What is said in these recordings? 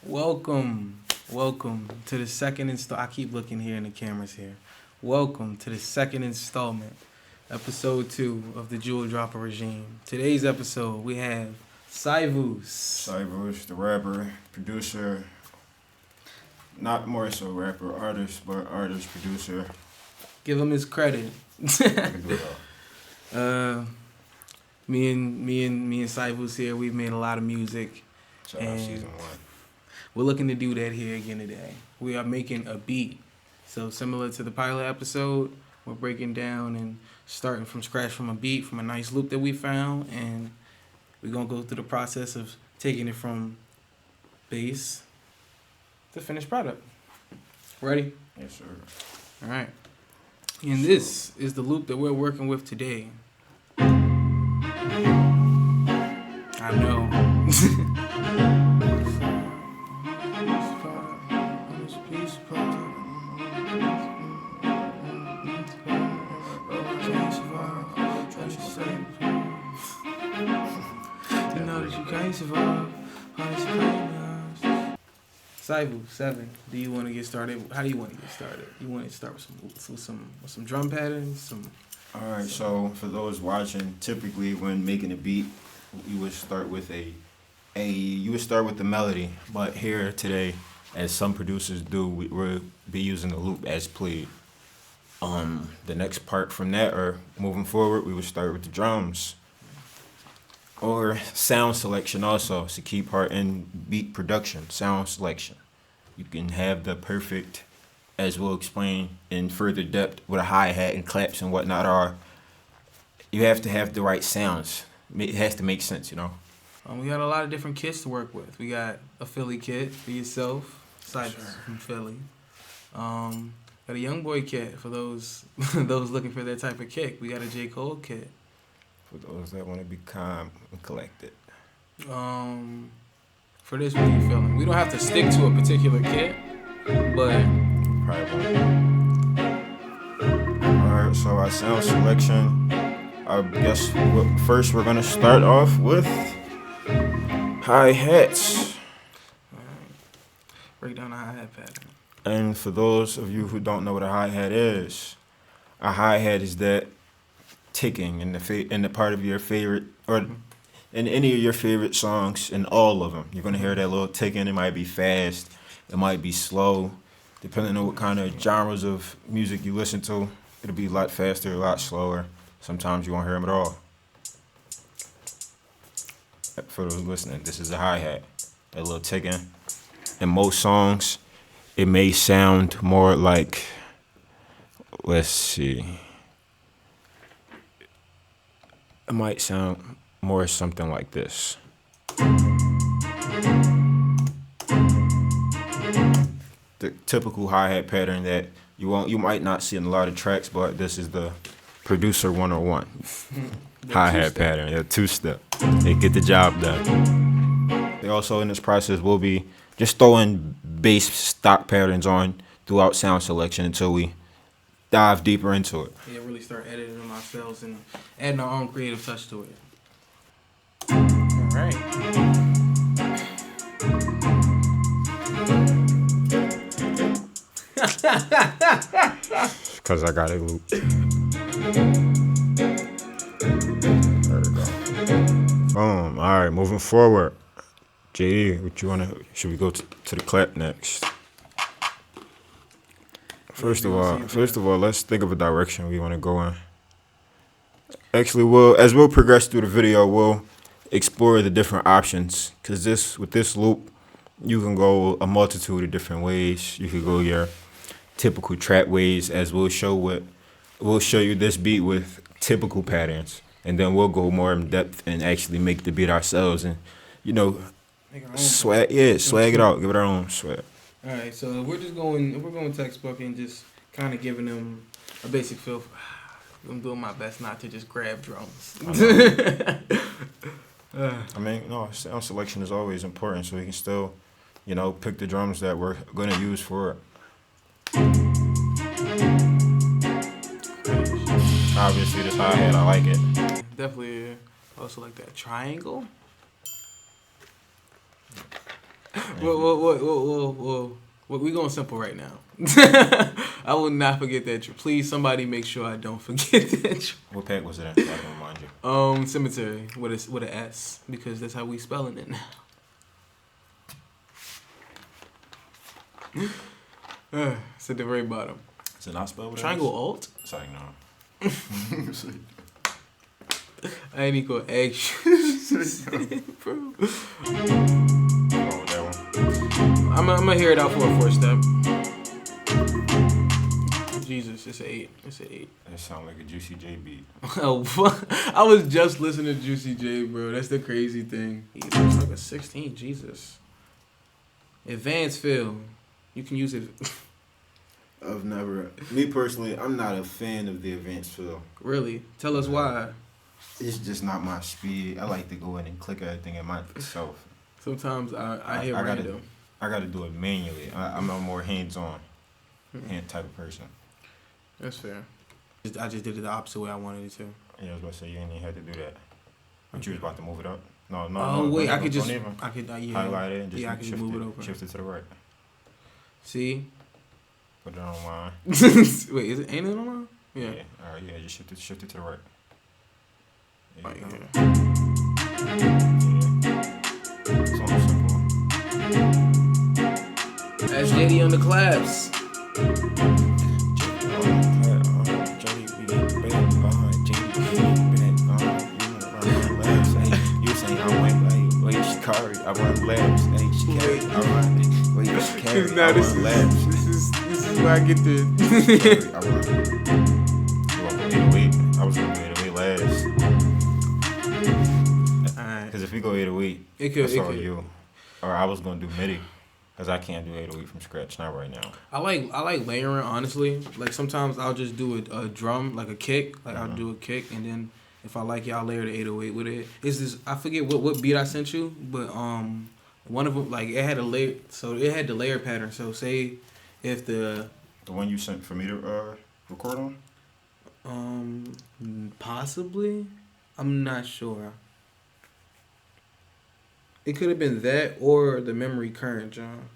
Welcome to the second install. I keep looking here in the cameras here. Welcome to the second installment, episode 2 of the Jewel Droppa regime. Today's episode we have Saevus. Saevus, the rapper, producer, not more so rapper, artist, but artist, producer. Give him his credit. I can do it all. Me and Saevus here. We've made a lot of music. Shout out season 1. We're looking to do that here again today. We are making a beat. So similar to the pilot episode, we're breaking down and starting from scratch from a beat, from a nice loop that we found, and we're going to go through the process of taking it from bass to finished product. Ready? Yes, sir. All right. And this is the loop that we're working with today. I know. Saevus 7. Do you want to get started? How do you want to get started? You want to start with some drum patterns, All right. So for those watching, typically when making a beat, you would start with the melody. But here today, as some producers do, we'll be using the loop as played. The next part from that, or moving forward, we would start with the drums. Or sound selection also. It's a key part in beat production, sound selection. You can have the perfect, as we'll explain in further depth, what a hi-hat and claps and whatnot are. You have to have the right sounds. It has to make sense, you know. We got a lot of different kits to work with. We got a Philly kit for yourself, Saevus from Philly. Got a Young Boy kit for those looking for that type of kick. We got a J. Cole kit. For those that want to be calm and collected. For this, what are you feeling? We don't have to stick to a particular kit, but Probably won't. Alright, so our sound selection, I guess first we're going to start off with hi-hats. Break down the hi-hat pattern. And for those of you who don't know what a hi-hat is, a hi-hat is that ticking in the part of your favorite, or in any of your favorite songs, in all of them. You're going to hear that little ticking. It might be fast. It might be slow. Depending on what kind of genres of music you listen to, it'll be a lot faster, a lot slower. Sometimes you won't hear them at all. For those listening, this is a hi-hat, that little ticking. In most songs, it may sound more like, let's see, it might sound more something like this. The typical hi-hat pattern that you might not see in a lot of tracks, but this is the producer 101 hi-hat pattern. Yeah, two-step. They get the job done. They also in this process will be just throwing bass stock patterns on throughout sound selection until we dive deeper into it. Yeah, really start editing them ourselves and adding our own creative touch to it. All right. Because I got it looped. There we go. Boom. All right, moving forward. JD, what you want to... Should we go to the clap next? First of all, let's think of a direction we want to go in. Actually, as we'll progress through the video, we'll explore the different options. Because with this loop, you can go a multitude of different ways. You could go your typical trap ways, as we'll show you this beat with typical patterns, and then we'll go more in depth and actually make the beat ourselves, and swag it out, give it our own swag. All right, so we're going textbook and just kind of giving them a basic feel. I'm doing my best not to just grab drums. I mean, no, sound selection is always important, so we can still, pick the drums that we're going to use for it. Obviously, this hi-hat, I like it. Definitely also like that triangle. Whoa. We going simple right now. I will not forget that. Please, somebody make sure I don't forget that. What pack was it in? So I can remind you. Cemetery with an S, because that's how we spelling it now. It's at the very bottom. Is it not spelled with Triangle Alt? Sorry, no. I ain't even gonna ask you. Bro. Oh, that one. I'm gonna hear it out for a 4-step. Jesus, it's an 8. It's an 8. That sound like a Juicy J beat. Oh, I was just listening to Juicy J, bro. That's the crazy thing. It's like a 16. Jesus. Advanced fill. You can use it. I've never. Me personally, I'm not a fan of the advanced fill. Really? Tell us why. It's just not my speed. I like to go in and click everything in myself. Sometimes I hear random. I gotta do it manually. I'm a more hands-on type of person. That's fair. I just did it the opposite way I wanted it to. Yeah, I was about to say you ain't even had to do that. But you was about to move it up. No. Oh wait, I could yeah. highlight it and just I could move it over. Shift it to the right. See? Put it on mine. Wait, ain't it on mine? Yeah. All right. Yeah, just shift it to the right. Right here. Yeah. It's almost simple. That's JD on the claps. I run laps. Hey, she carry. I run. Wait, she carry. Now this is where I get the. I run. I was gonna go 808 last. Because if we go 808, that's all you. Or I was gonna do MIDI. Because I can't do 808 from scratch, not right now. I like layering, honestly. Like sometimes I'll just do a drum, like a kick. Like I'll do a kick, and then if I like it, I'll layer the 808 with it. It's this, I forget what beat I sent you, but one of them, like it had a layer, so it had the layer pattern. So say if the one you sent for me to record on, possibly, I'm not sure. It could have been that or the memory current, John.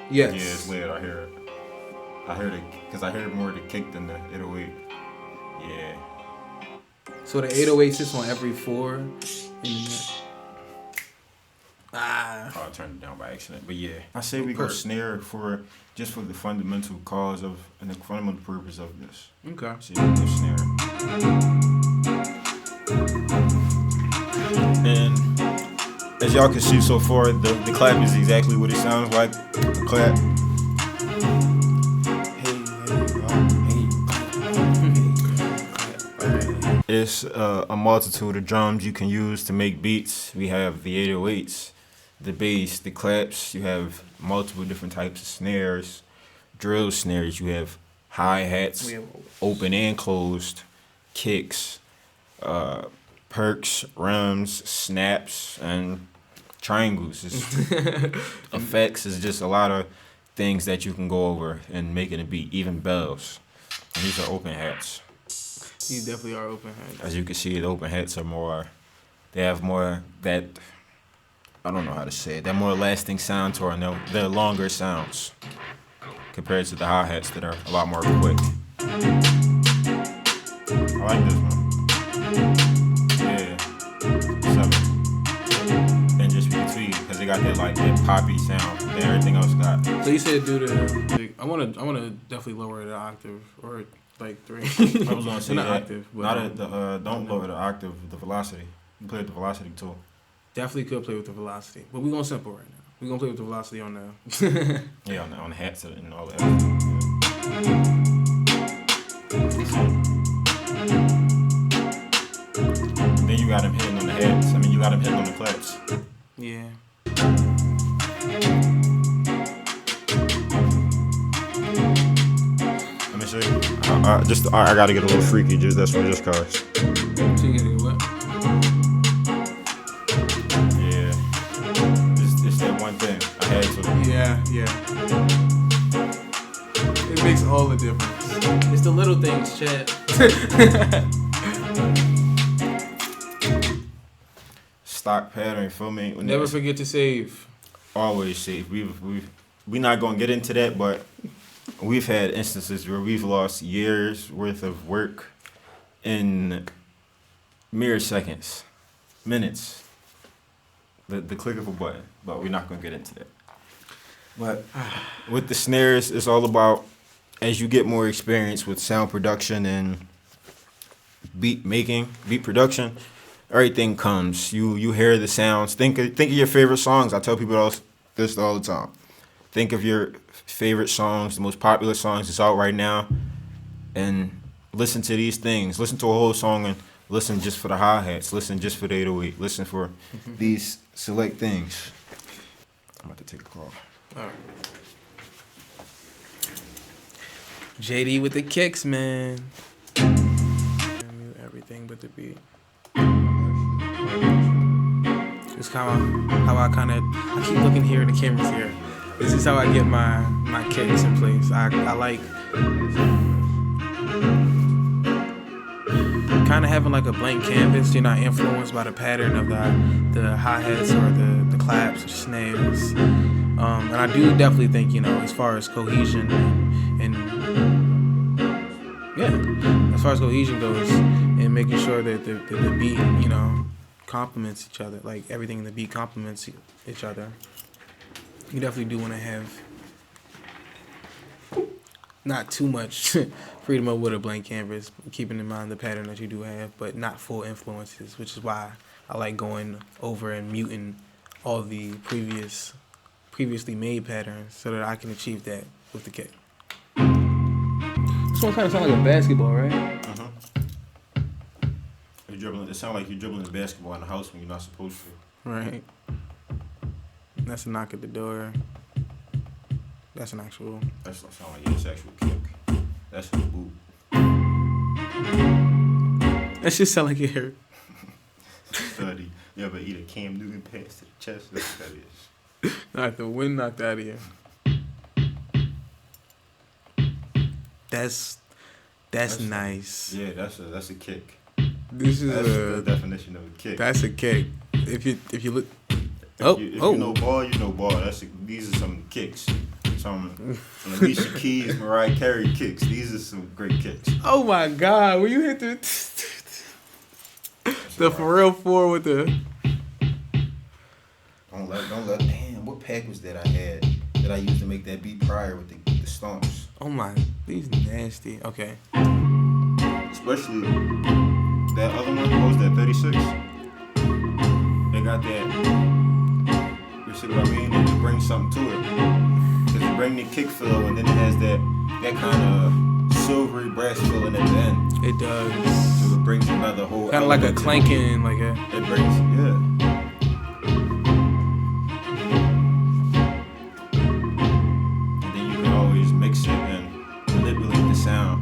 Yes. Yeah, it's lit. I hear it. I heard it because I heard more of the kick than the 808. Yeah. So the 808 sits on every 4. Oh, I turned it down by accident. But yeah, I say we go snare for the fundamental cause of and the fundamental purpose of this. Okay. So you go snare. And as y'all can see so far, the clap is exactly what it sounds like. The clap. It's a multitude of drums you can use to make beats. We have the 808s, the bass, the claps. You have multiple different types of snares, drill snares. You have hi-hats, open and closed, kicks, perks, rims, snaps, and triangles. Effects is just a lot of things that you can go over and making a beat, even bells. And these are open hats. These definitely are open hats. As you can see, the open hats are more, they have more that, I don't know how to say it, they're more lasting sound to them. They're longer sounds compared to the hi-hats that are a lot more quick. I like this one. Yeah, 7. And just between, because they got that poppy sound that everything else got. So you said do the, I wanna definitely lower the octave or like 3. I was gonna say not that. Octave, but Not don't lower the octave, the velocity. You play with the velocity too. Definitely could play with the velocity, but we're gonna simple right now. We're gonna play with the velocity on the. Yeah, on the hats and all that. Then you got him hitting on the hats. I mean, you got him hitting on the claps. Yeah. Let me show you. I gotta get a little freaky, that's why, just cause. So you gotta get what? Yeah. It's that one thing. I had to. Yeah. It makes all the difference. It's the little things, Chad. Stock pattern, feel me? Never forget to save. Always save. We're not gonna get into that, but we've had instances where we've lost years worth of work in mere seconds, minutes. The click of a button, but we're not gonna get into that. But with the snares, it's all about, as you get more experience with sound production and beat making, beat production, everything comes. You hear the sounds. Think of your favorite songs. I tell people this all the time. Think of your favorite songs, the most popular songs that's out right now, and listen to these things. Listen to a whole song and listen just for the hi-hats. Listen just for the 808. Listen for these select things. I'm about to take a call. All right. JD with the kicks, man. Everything but the beat. It's kind of how I keep looking here. The camera's here. This is how I get my kicks in place. I like kind of having like a blank canvas. You're not influenced by the pattern of the hi-hats or the claps or snares. And I do definitely think, as far as cohesion and as far as cohesion goes, and making sure that the beat, complements each other, like everything in the beat complements each other. You definitely do want to have not too much freedom of with a blank canvas, keeping in mind the pattern that you do have, but not full influences, which is why I like going over and muting all the previously made patterns so that I can achieve that with the kick. This one kind of sounds like a basketball, right? It sounds like you're dribbling the basketball in the house when you're not supposed to. Right. That's a knock at the door. That's an actual. That's not sound like it's actual kick. That's a boot. That shit sound like it hurt. Study. You ever eat a Cam Newton pass to the chest? That's what that is. Not the wind knocked out of you. That's nice. Yeah, that's a kick. This is the definition of a kick. That's a kick. If you look. If you know ball, you know ball. These are some kicks. Some Alicia Keys, Mariah Carey kicks. These are some great kicks. Oh my God! When you hit the for real 4 with the. Don't let. Damn, what pack was that I had that I used to make that beat prior with the stomps? Oh my, these nasty. Okay. Especially that other one. What was that? 36. They got that. You see what I mean? It brings something to it. Cause it bring the kick feel, and then it has that kind of silvery brass feeling at the end. It does. So it brings another whole. Kind of like a clanking, like a. It brings, yeah. And then you can always mix it and manipulate the sound.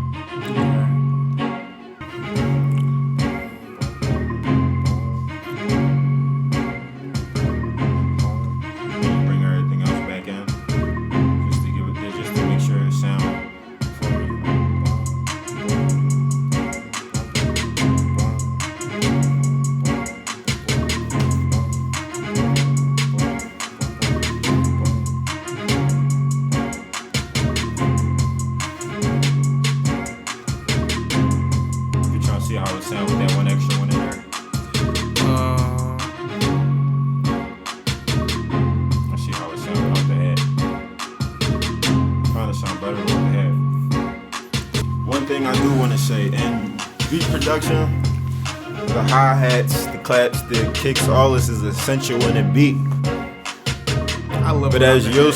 The hi-hats, the claps, the kicks, all this is essential in a beat. I love it. But as you'll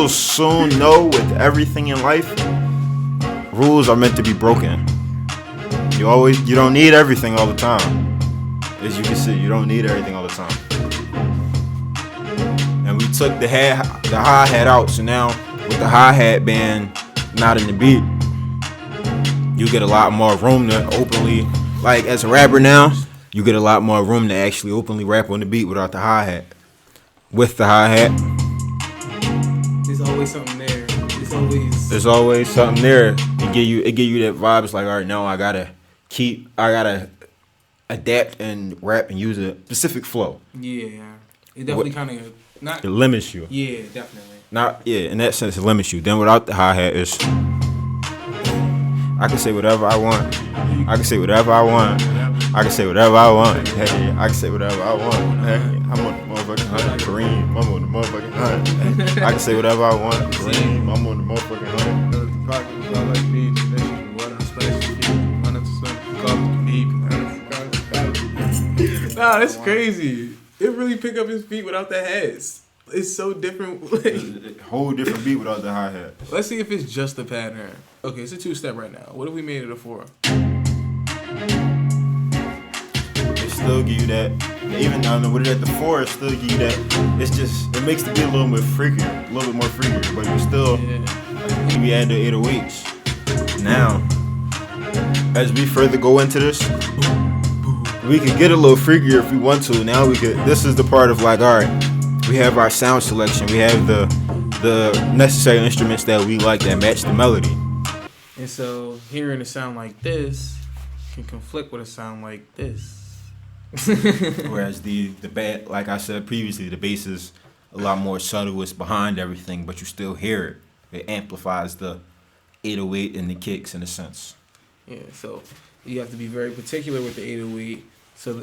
soon know with everything in life, rules are meant to be broken. You don't need everything all the time. As you can see, you don't need everything all the time. And we took the hi-hat out, so now with the hi-hat being not in the beat, you get a lot more room to openly, like as a rapper now, you get a lot more room to actually openly rap on the beat without the hi-hat. With the hi-hat, there's always something there. There's always something there. It give you that vibe. It's like, all right, now I gotta I gotta adapt and rap and use a specific flow. Yeah, it definitely kind of not. It limits you. Yeah, definitely. Not in that sense it limits you. Then without the hi-hat is I can say whatever I want. I can say whatever I want. I can say whatever I want. Hey, I can say whatever I want. Hey, I'm on the motherfucking hunt. Kareem, I'm on the motherfucking hunt. Hey, I can say whatever I want. Kareem, I'm on the motherfucking hunt. Nah, that's crazy. It really pick up his beat without the hats. It's so different. Whole different beat without the hi-hat. Let's see if it's just a pattern. Okay, it's a 2-step right now. What have we made it a 4? They still give you that. Even I don't know what it at the 4, it still give you that. It's just it makes the beat a little bit freakier, a little bit more freakier, but you still we add the 808s. Now, as we further go into this, we could get a little freakier if we want to. Now we could. This is the part of like, all right. We have our sound selection. We have the necessary instruments that we like that match the melody. And so hearing a sound like this can conflict with a sound like this. Whereas the bass, like I said previously, the bass is a lot more subtle. It's behind everything, but you still hear it. It amplifies the 808 and the kicks in a sense. Yeah, so you have to be very particular with the 808,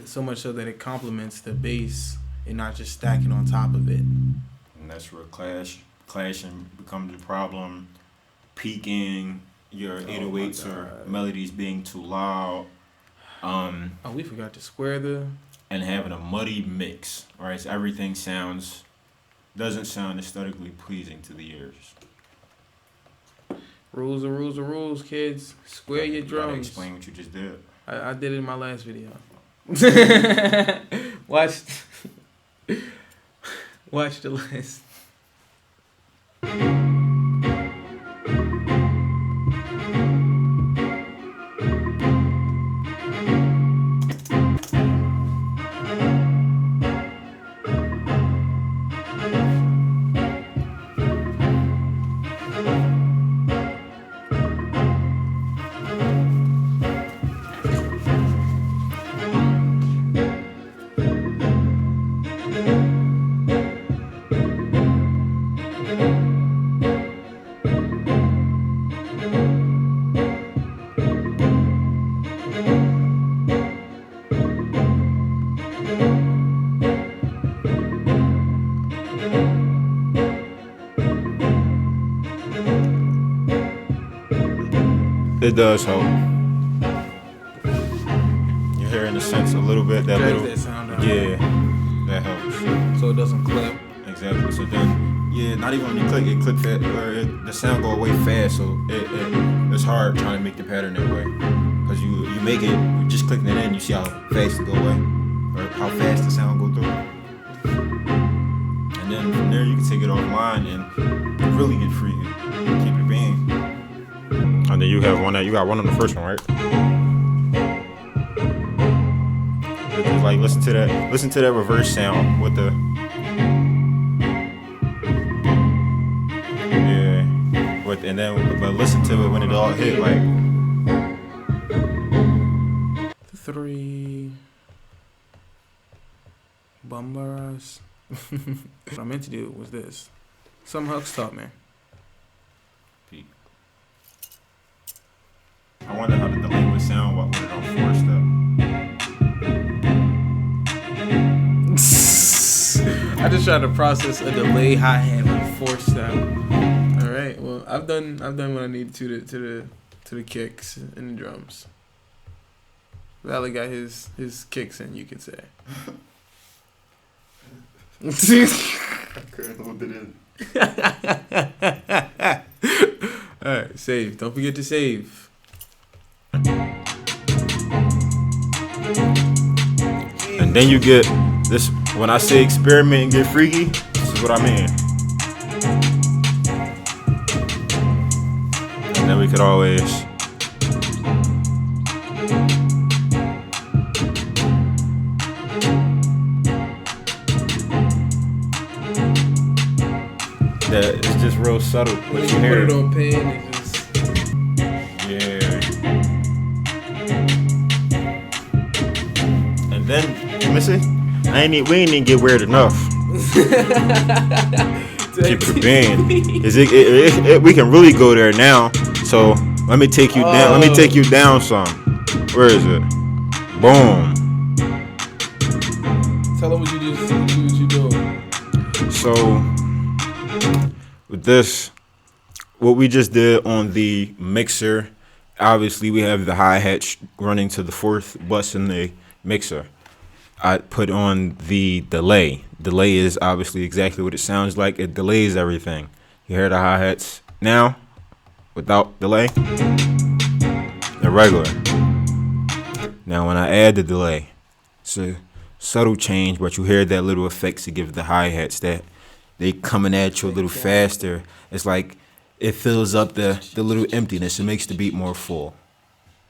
so much so that it complements the bass and not just stacking on top of it. And that's where clashing becomes a problem. Peaking, your 808s or melodies being too loud. We forgot to square the... And having a muddy mix, right? So everything doesn't sound aesthetically pleasing to the ears. Rules are rules are rules, kids. Square your drums. You gotta explain what you just did. I did it in my last video. Watch the list. It does help. You hear in a sense a little bit that little. That sound out. Yeah, that helps. So it doesn't clip. Exactly. So then, yeah, not even when you click, it clip fast, or the sound go away fast. So it's hard trying to make the pattern that way, because you make it just clicking it in, you see how fast it go away, or how fast the sound go through. And then from there you can take it offline and really get free, keep it being. And then you got one on the first one, right? Just like listen to that reverse sound with the but listen to it when it all hit like 3 Bumbaras. What I meant to do was this. Something Huck's taught me. Peak. I wonder how the delay would sound with it on 4-step. I just tried to process a delay hi-hat on 4-step. All right. Well, I've done what I need to the kicks and the drums. Valley got his kicks in, you could say. I couldn't hold it in. All right, save. Don't forget to save. And then you get this. When I say experiment and get freaky, this is what I mean. And then we could always. That it's just real subtle. When you put it on pen, it just... Yeah. Then, let me see. We ain't even get weird enough. Keep it being. We can really go there now. So let me take you down. Let me take you down some. Where is it? Boom. Tell them what you doing. So with this, what we just did on the mixer, obviously we have the hi-hat running to the fourth bus in the mixer. I put on the delay. Delay is obviously exactly what it sounds like. It delays everything. You hear the hi-hats now without delay? They're regular. Now when I add the delay, it's a subtle change, but you hear that little effects to give the hi-hats that they coming at you a little faster. It's like it fills up the little emptiness. It makes the beat more full.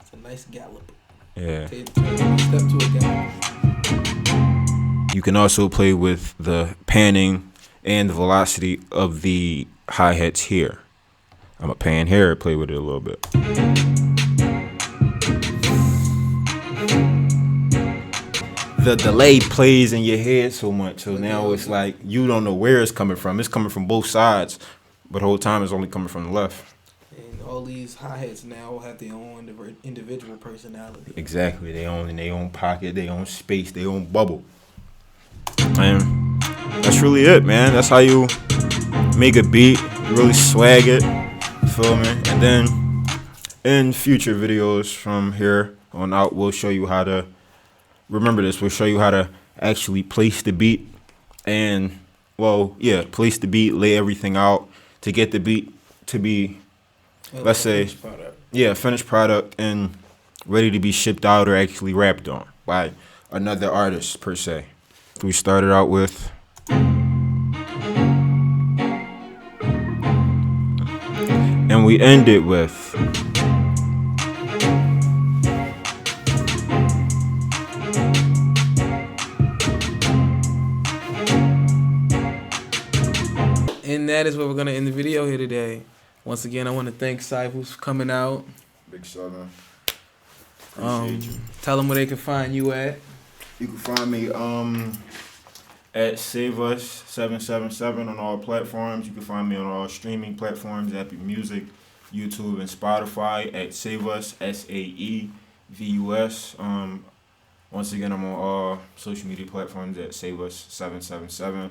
It's a nice gallop. Yeah. Step to a gallop. You can also play with the panning and the velocity of the hi-hats here. I'm a pan here, play with it a little bit. The delay plays in your head so much, so now it's like you don't know where it's coming from. It's coming from both sides, but the whole time it's only coming from the left. And all these hi-hats now have their own individual personality. Exactly. They own in their own pocket, their own space, their own bubble. And that's really it, man. That's how you make a beat, you really swag it, you feel me? And then in future videos from here on out, we'll show you how to, remember this, we'll show you how to actually place the beat and, well, yeah, place the beat, lay everything out to get the beat to be, let's say, finished product and ready to be shipped out or actually rapped on by another artist per se. We started out with and we ended with and that is where we're going to end the video here today. Once again, I want to thank Saevus for coming out. Big Southern. Tell them where they can find you at. You can find me at Saevus 777 on all platforms. You can find me on all streaming platforms, Apple Music, YouTube, and Spotify at Saevus, Saevus. Once again, I'm on all social media platforms at Saevus 777.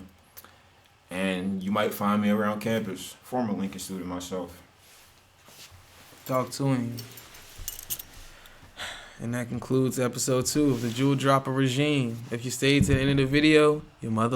And you might find me around campus. Former Lincoln student myself. Talk to him. And that concludes episode 2 of the Droppa regime. If you stayed to the end of the video, your mother loves you.